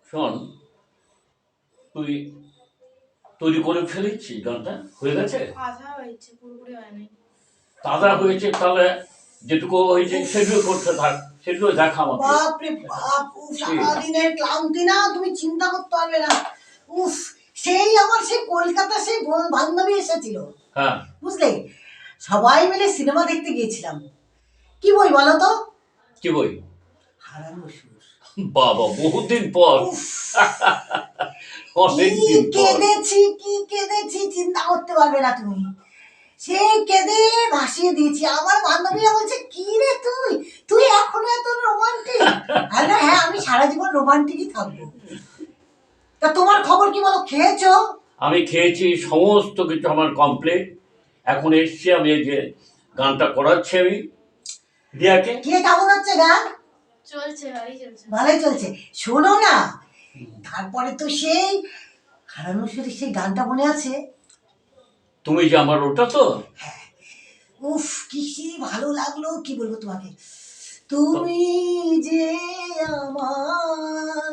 শোন, তুই তৈরি করে ফেলেছিস গানটা? হয়ে গেছে? আধা হয়েছে, পুরোপুরি হয়নি। তাজা হয়েছে, তাহলে যেটুকু হয়েছে সেগুলো করতে থাক, সেগুলো দেখা আমাকে। বাপরে বাপ, সারাদিনের ক্লান্তি না তুমি চিন্তা করতে পারবে না। উফ, সেই আমার সেই কলকাতা সেই বান্ধবী এসেছিল, হ্যাঁ, বুঝলে, সবাই মিলে সিনেমা দেখতে গিয়েছিলাম। কি বই বলো তো? কি বই? হারানো সুর। বাবা, বহুদিন পর। কি কেঁদেছি চিন্তা করতে পারবে না তুমি। সেই কেঁদে ভাসিয়ে দিয়েছি। আমার বান্ধবীরা বলছে, কি রে তুই তুই এখনো এত রোমান্টিক? হ্যাঁ, আমি সারা জীবন রোমান্টিকই থাকবো। তা তোমার খবর কি বলো, খেয়েছো? আমি খেয়েছি, সমস্ত কিছু আমার কমপ্লিট। এখন এসছি, আমি এই যে গানটা করাচ্ছি আমি রিয়াকে। কে কেমন হচ্ছে গান? চলছে, ভালোই চলছে। শোনো না, তারপরে তো সেই হারানো সুরের সেই গানটা মনে আছে? তুমি যে আমার, ওটা তো। উফ, কি ভালো লাগলো, কি বলবো তোমাকে। তুমি যে আমার,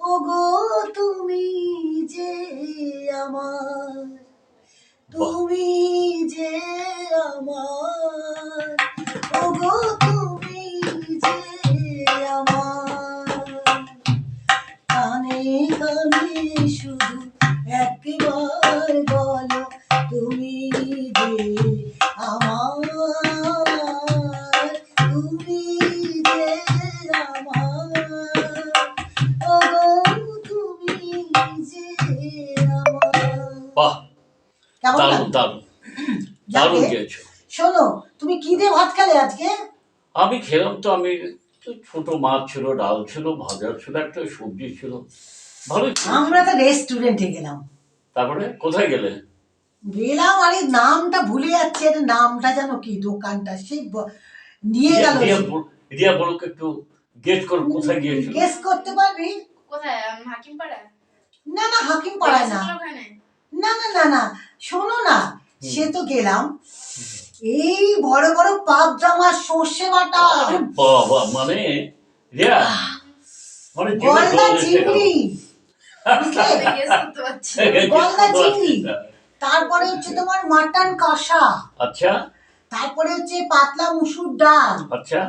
ওগো তুমি যে আমার, তুমি যে আমার, ওগো তুমি যে আমার, কানে কানে শুধু একবার বলো, তুমি যে আমার, তুমি যে আমার, ওগো তুমি যে আমার। বাহ, কেমন দারুণ লাগলো? দারুণ দারুণ যাকে গেয়েছো। শোনো, তুমি কি দিয়ে ভাত খেলে আজকে? আমি খেলাম তো, আমি ছোট মাছ ছিল, ডাল ছিল, ভাজা ছিল, একটা সবজি ছিল, ভালোই ছিল। আমরা তো রেস্টুরেন্টে গেলাম। তারপরে কোথায় গেলে? গেলাম, আরে নামটা ভুলে যাচ্ছে, এর নামটা যেন কি দোকানটা, সেই নিয়ে গেল। রিয়া বলুক, একটু গেস করো কোথায় গিয়েছিল। গেস করতে পারবি? কোথায়? হাকিমপাড়া? না না, হাকিম পাড়ায় না। না না না না, শোনো না, সে তো গেলাম এই বড় বড় পাবজামা সর্ষে বাটা, আরে বাবা, মানে রিয়া, মানে গলদা চিংড়ি, গলদা চিংড়ি, তারপরে হচ্ছে তোমার মাটন কষা, আচ্ছা, তারপরে হচ্ছে পাতলা মুসুর ডাল, আচ্ছা,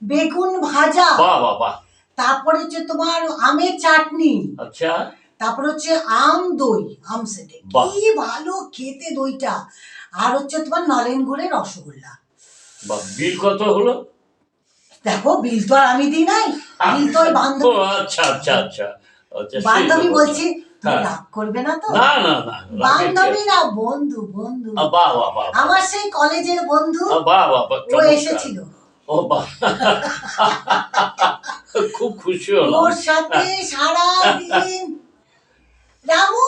বেগুন ভাজা, বাহ বাহ বাহ, তারপরে হচ্ছে তোমার আমের চাটনি, আচ্ছা, তারপরে হচ্ছে আম দই, আম সেটে কি ভালো খেতে দইটা, আর হচ্ছে তোমার নলেন গুড়ের রসগোল্লা। বাহ, বিল কত হলো? দেখো, বিল তো আর আমি দিই নাই, বিল তো ওই বান্ধবী। আচ্ছা আচ্ছা আচ্ছা আচ্ছা, বান্ধবী বলছি, তুমি রাগ করবে না তো? না না না, বান্ধবী না, বন্ধু বন্ধু, বাহ বাহ বাহ, আমার সেই কলেজের বন্ধু, বাহ বাহ বাহ, ও এসেছিল। ও বাহ, খুব খুশি হলাম ওর সাথে সারা দিন। রামু,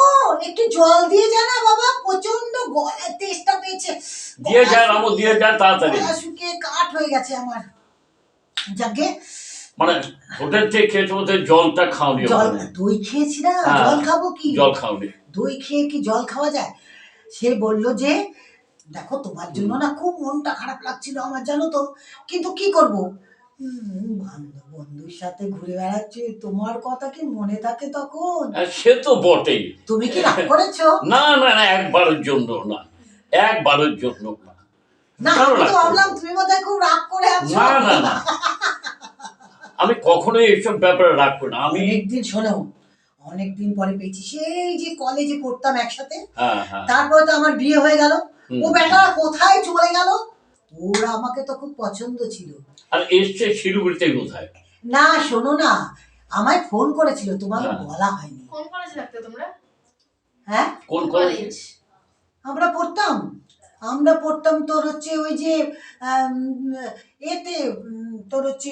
একটু জল দিয়ে যা না বাবা, প্রচন্ড গলার তেষ্টা পেয়েছে। দিয়ে যা রামু, দিয়ে যা তাড়াতাড়ি। গলা শুকিয়ে কাঠ হয়ে গেছে আমার। যাকে মানে হোটেল থেকে খেয়েছো, ওদের জলটা খাওনি? জল, দই খেয়েছি না, জল খাবো কি? জল খাওনি? দই খেয়ে কি জল খাওয়া যায়? সে বলল যে, দেখো তোমার জন্য না খুব মনটা খারাপ লাগছিল আমার, জানো তো, কিন্তু কি করব, বন্ধুর সাথে ঘুরে বেড়াচ্ছে, তোমার কথা কি মনে থাকে তখন? সে তো বটেই। তুমি কি রাগ করেছো? না না না, একবারের জন্য না, একবারের জন্য না। না, আমি তো ভাবলাম তুমি বোধহয় খুব রাগ করে আছো। না না না, আমি কখনোই এইসব ব্যাপারে রাগ করি না। আমি একদিন, শোনো, অনেকদিন পরে পেয়েছি, সেই যে কলেজে পড়তাম একসাথে, হ্যাঁ, তারপরে তো আমার বিয়ে হয়ে গেল, ও বেটারা কোথায় চলে গেল, ওরা আমাকে তো খুব পছন্দ ছিল। আর এসছে শিলিগুড়িতে কোথায়? না শোনো না, আমায় ফোন করেছিল, তোমাকে বলা হয়নি। কোন কলেজে থাকতে তোমরা? হ্যাঁ, কোন কলেজ? আমরা পড়তাম তোর হচ্ছে ওই যে এতে, তোর হচ্ছে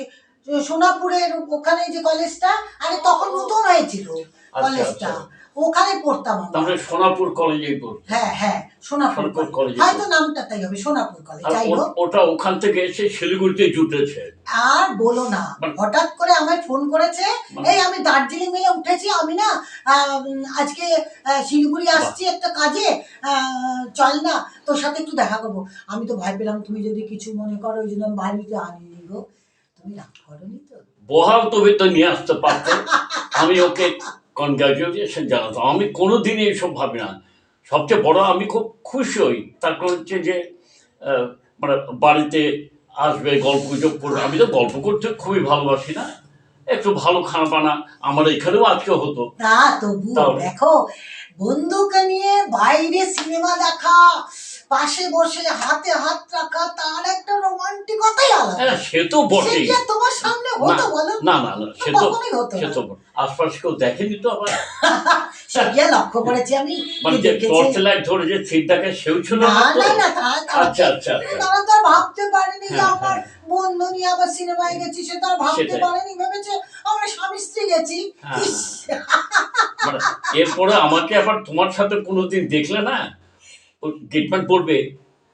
সোনাপুরের ওখানে যে কলেজটা, আরে তখন নতুন হয়েছিল কলেজটা, ওখানে পড়তাম আমরা। তাহলে সোনাপুর কলেজেই পড়তাম। হ্যাঁ, সোনাপুর কলেজ, হয়তো নামটা তাই হবে, সোনাপুর কলেজ। যাই হোক, ওটা ওখান থেকে এসে শিলিগুড়িতে জুটেছে। আর বলো না, হঠাৎ করে আমায় ফোন করেছে, এই আমি দার্জিলিং মেলে উঠেছি, আমি না আজকে শিলিগুড়ি আসছি একটা কাজে, চল না তোর সাথে একটু দেখা করবো। আমি তো ভয় পেলাম তুমি যদি কিছু মনে করো, ওই জন্য বাড়িতে আনিনি গো। তুমি রাগ করোনি তো? বহাল তবে তো নিয়ে আসতে পারতো, আমি ওকে কনগ্রাচুলেশন জানাতো। আমি কোনোদিনই এইসব ভাবি না। সবচেয়ে বড় আমি খুব খুশি হই, তার কারণ হচ্ছে যে আহ, মানে বাড়িতে আসবে, গল্প গুজব করবে। আমি তো গল্প করতে খুবই ভালোবাসি না, একটু ভালো খানা বানা আমার এখানেও আজকে হতো। তা তবুও তাহলে দেখো, বন্ধুকে নিয়ে বাইরে সিনেমা দেখা, পাশে বসে হাতে হাত রাখা, তার একটা রোমান্টিকতাই আলাদা। হ্যাঁ, সে তো বটেই। সেটা তোমার সামনে হতো বলো? না না না, সে তো কখনোই হতো সে না। তো আশপাশ কেউ দেখেনি তো আবার। সেটা লক্ষ্য করেছি আমি, মানে যে দেখেছি। টর্চ লাইট ধরে যে সিট দেখে সেও ছিল না না তো? না না, আচ্ছা আচ্ছা আচ্ছা। তারা তো আর ভাবতে পারেনি যে হ্যাঁ, আমার হ্যাঁ। বন্ধু নিয়ে আবার সিনেমায় গেছি, সে তো আর ভাবতে সেটাই। পারেনি, ভেবেছে আমরা স্বামী স্ত্রী গেছি। হ্যাঁ, ইস, মানে এরপরে আমাকে আবার তোমার সাথে কোনোদিন দেখলে না, গেটম্যান বলবে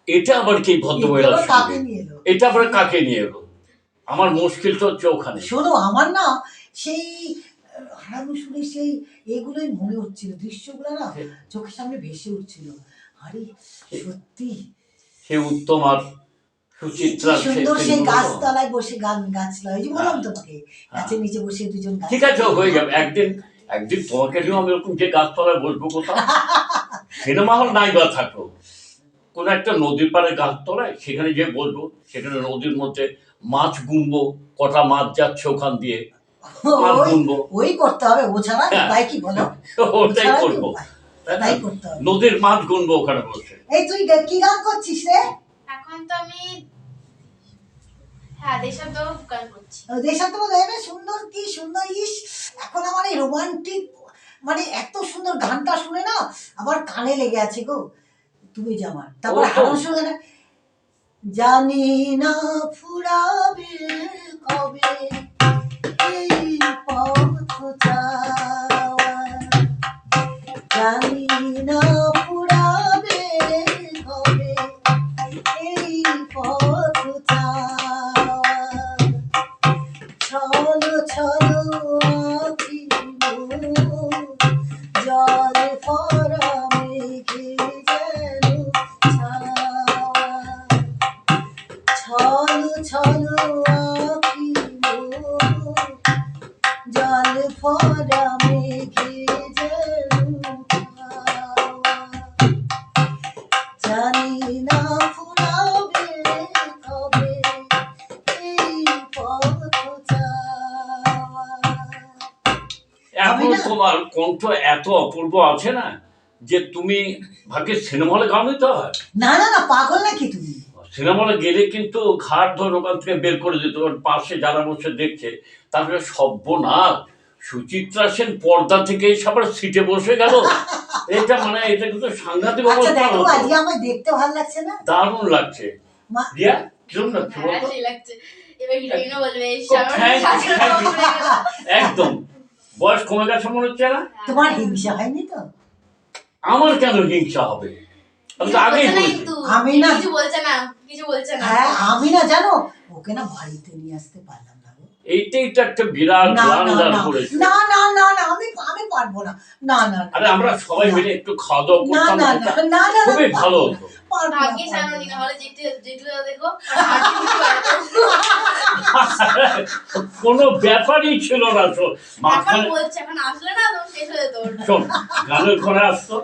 এটা আবার কি ভদ্রমহিলার এগুলো কাকে সঙ্গে, নিয়ে এলো? এটা আবার কাকে নিয়ে এলো। আমার মুশকিল তো হচ্ছে ওখানে। শোনো, আমার না সেই হারানো শুনে সেই এগুলোই মনে হচ্ছিল, দৃশ্যগুলো না চোখের সামনে ভেসে উঠছিল। আরে সত্যি সে উত্তম আর কি সুচিত্রা সুন্দর সেই সেনগুলো। গাছতলায় বসে গান গাচ্ছিল, এই যে বললাম তোমাকে, গাছের নিচে বসে দুজন গান। ঠিক আছে, হয়ে যাবে একদিন। একদিন তোমাকে নিয়েও আমি ওরকম যে গাছতলায় বসবো কোথাও, সিনেমা হল নাই বা থাকলো, কোন একটা নদীর পাড়ে গাছতলায়, সেখানে যে বসবো, সেখানে নদীর মধ্যে মাছ গুনবো, কটা মাছ যাচ্ছে ওখান দিয়ে, মাছ ওই গুনবো। ওই করতে হবে, ও ছাড়া উপায় কি বলো? ওটাই ছাড়া কি করবো, উপায়? তাই না? তাই করতে হবে। নদীর মাছ গুনবো ওখানে বসে। এই তুই কি গান করছিস রে? এখন তো আমি হ্যাঁ দেশাত্মক গান করছি। দেশাত্মক গানে সুন্দর, কি সুন্দর! ইস, এখন আমার এই রোমান্টিক, মানে এত সুন্দর গানটা শুনে না আমার কানে লেগে আছে গো, তুমি যে আমার। তারপর ও তো- হারানো শুনে গানে, জানি না ফুরাবে কবে এই পথ যাওয়া, জানি না ফুরাবে কবে এই পথ যাওয়া, ছলো ছলো আখি জল ভরা মেঘে যেন ছাওয়া, ছলো ছলো আখি জল ভরা মেঘে যেন ছাওয়া, জানি না ফুরাবে কবে এই পথ যাওয়া। আমি এখন না- তোমার কণ্ঠ এত অপূর্ব আছে না, যে তুমি ভাগ্যে সিনেমা হলে গান নিতে হয়। না না না, পাগল নাকি তুমি? সিনেমা হলে গেলে কিন্তু ঘাট ধরে ওখান থেকে বের করে দিত, ওর পাশে যারা বসে দেখছে, তারপরে সর্বনাশ, সুচিত্রা সেন পর্দা থেকে এসে আবার সিটে বসে গেল। এটা মানে এটা কিন্তু সাংঘাতিক আচ্ছা অবস্থা দেখো, হতো। আজকে আমায় দেখতে ভালো লাগছে না? দারুণ লাগছে। মা- রিয়া কিরম লাগছে হ্যাঁ বলতো? সেই লাগছে। এবার হিরোইনও বলবে এই খুব thank you, thank you। হ্যাঁ। একদম বয়স কমে গেছে মনে হচ্ছে না? তোমার হিংসা হয়নি তো? আমার কেন হিংসা হবে? আমি তো আগেই বলেছি। আমি না- কিছু বলছে না, কিছু বলছে না। হ্যাঁ, আমি না জানো ওকে না বাড়িতে নিয়ে আসতে পারলাম না গো। এইটাই তো একটা বিরাট না না ব্লান্ডার না করেছে। না না না না, আমি পারবো না, না না না। আরে আমরা সবাই না। মিলে একটু খাওয়া দাওয়া না করতাম, না না এটা না না, খুবই আমি ভালো পারবো না, হতো। পারবো না, ভাগ্যিস পারবো আনো না। না হলে যেটু দেখো কোনো ব্যাপারই ছিল না তো। এখন মাঝখানে বলছে, এখন আসলে না তখন শেষ হয়ে যেত ওর। শোন, গানের ঘরে আসতো,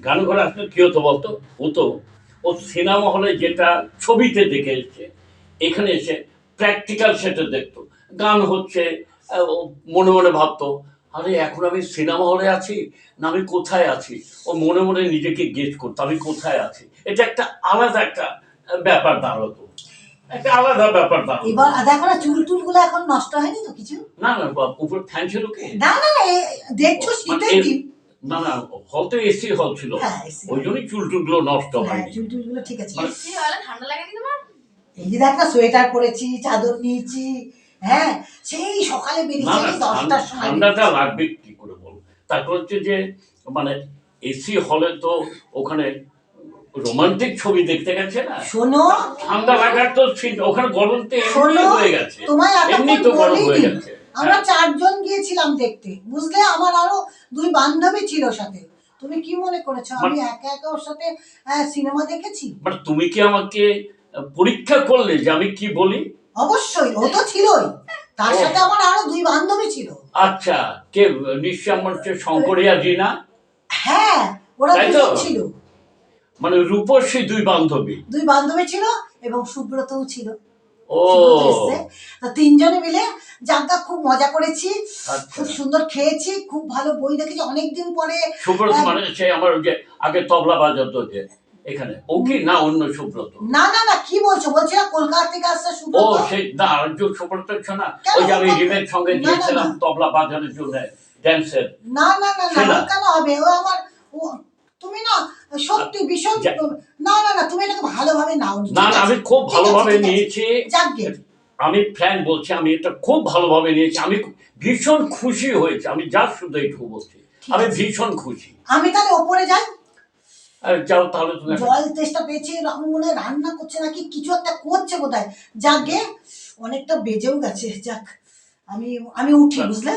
গানের ঘরে আসতো কি হতো বলতো? হতো ও সিনেমা হলে যেটা ছবিতে দেখে এসছে, এখানে এসে প্র্যাকটিক্যাল সেটা দেখতো। গান হচ্ছে, ও মনে মনে ভাবতো, আরে এখন আমি সিনেমা হলে আছি না আমি কোথায় আছি। ও মনে মনে নিজেকে গেস করতো আমি কোথায় আছি। এটা একটা আলাদা একটা ব্যাপার দাঁড়াতো, একটা আলাদা ব্যাপার দাঁড়াতো। এবার দেখো না, চুল টুল গুলো এখন নষ্ট হয়নি তো কিছু? না না, উপর ফ্যান ছিল কি? না না না, দেখছো শীতের দিন। না না, হল তো এসি হল ছিল, হ্যাঁ, AC ওই জন্যই চুল টুলগুলো নষ্ট হ্যাঁ, হয়নি। চুল টুল গুলো ঠিক আছে। এসি হলে ঠান্ডা লাগেনি তোমার? এই যে দেখ না, সোয়েটার পরেছি, চাদর নিয়েছি, হ্যাঁ সেই সকালে না বেরিয়েছি না, আমি 10টার সময়। ঠান্ডাটা লাগবে কি করে বল। তারপর হচ্ছে যে মানে এসি হলে তো ওখানে রোমান্টিক ছবি দেখতে গেছে না, শোনো, ঠান্ডা লাগার তো ওখানে গরম তো এমনি শোনো, হয়ে গেছে, তোমায় এমনি এতক্ষণ তো গরম হয়ে বলিনি, গেছে। আমরা হ্যাঁ। 4 জন গিয়েছিলাম দেখতে, বুঝলে? আমার আরো 2 বান্ধবী ছিল সাথে। তুমি কি মনে করেছো আমি একা একা ওর সাথে সিনেমা দেখেছি? বাট তুমি কি আমাকে পরীক্ষা করলে যে আমি কি বলি? অবশ্যই, ও তো ছিলই, তার ও। সাথে আমার আরো 2 বান্ধবী ছিল। আচ্ছা, কে? নিশ্চয় আমার হচ্ছে শঙ্করী আর রিনা। হ্যাঁ, ওরা তাই তো? 2 জন ছিল। মানে রূপসী 2 বান্ধবী। 2 বান্ধবী ছিল এবং সুব্রতও ছিল। ও সুব্রত এসছে। তো 3 জনে মিলে জায়গা খুব মজা করেছি, আচ্ছা। খুব সুন্দর খেয়েছি, খুব ভালো বই দেখেছি অনেকদিন পরে। সুব্রত মানে সে আমার ওই যে আগে তবলা বাজাতো যে এখানে, ও কি না অন্য সুব্রত? না না না, কি বলছো? বলছি না কলকাতা থেকে আসছে ও সুব্রত। সেই না আরেকজন সুব্রত শোনা, কেন? ওই যে আমি ও তো- রিমের সঙ্গে না, না, গিয়েছিলাম না। তবলা বাজানোর জন্য, ড্যান্সের। না না না না, শোনা। ও কেন হবে? ও আমার ও তুমি না সত্যি ভীষণ না না না, তুমি এটাকে ভালোভাবে নাও। না না, আমি খুব ভালোভাবে নিয়েছি। যাকগে, আমি ফ্র্যাঙ্ক বলছি, আমি এটা খুব ভালোভাবে নিয়েছি। আমি ভীষণ খুশি হয়েছি। আমি যা শুধু এইটুকু বলছি, আমি ভীষণ খুশি। আমি তাহলে ওপরে যাই। আর যাও তাহলে তুমি। জল তেষ্টা পেয়েছে, আমি মনে হয় রান্না করছে নাকি কিছু একটা করছে বোধহয়। যাকগে, অনেকটা বেজেও গেছে। যাক, আমি আমি উঠি, বুঝলে?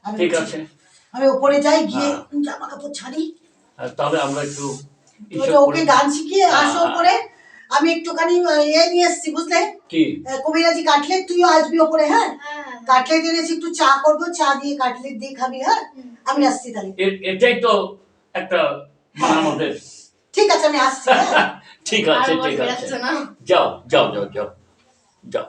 আমি ঠিক উঠি। আছে। আমি ওপরে যাই, গিয়ে হ্যাঁ। জামা কাপড় ছাড়ি। তাহলে আমরা একটু ওটা ওকে গান শিখিয়ে আসো ওপরে। আমি একটুখানি নিয়ে এসছি, বুঝলে? কি কবিরাজি কাটলেট, তুইও আসবি ওপরে। হ্যাঁ, হ্যাঁ কাটলেট এনেছি, একটু চা করবো, চা দিয়ে কাটলেট দিয়ে খাবি। হ্যাঁ, আমি আসছি তাহলে। এটাই তো একটা মানে আমাদের। ঠিক আছে, আমি আসছি। হ্যাঁ। ঠিক আছে, আর বল ঠিক আছে। বেরাচ্ছে না। যাও যাও যাও যাও যাও।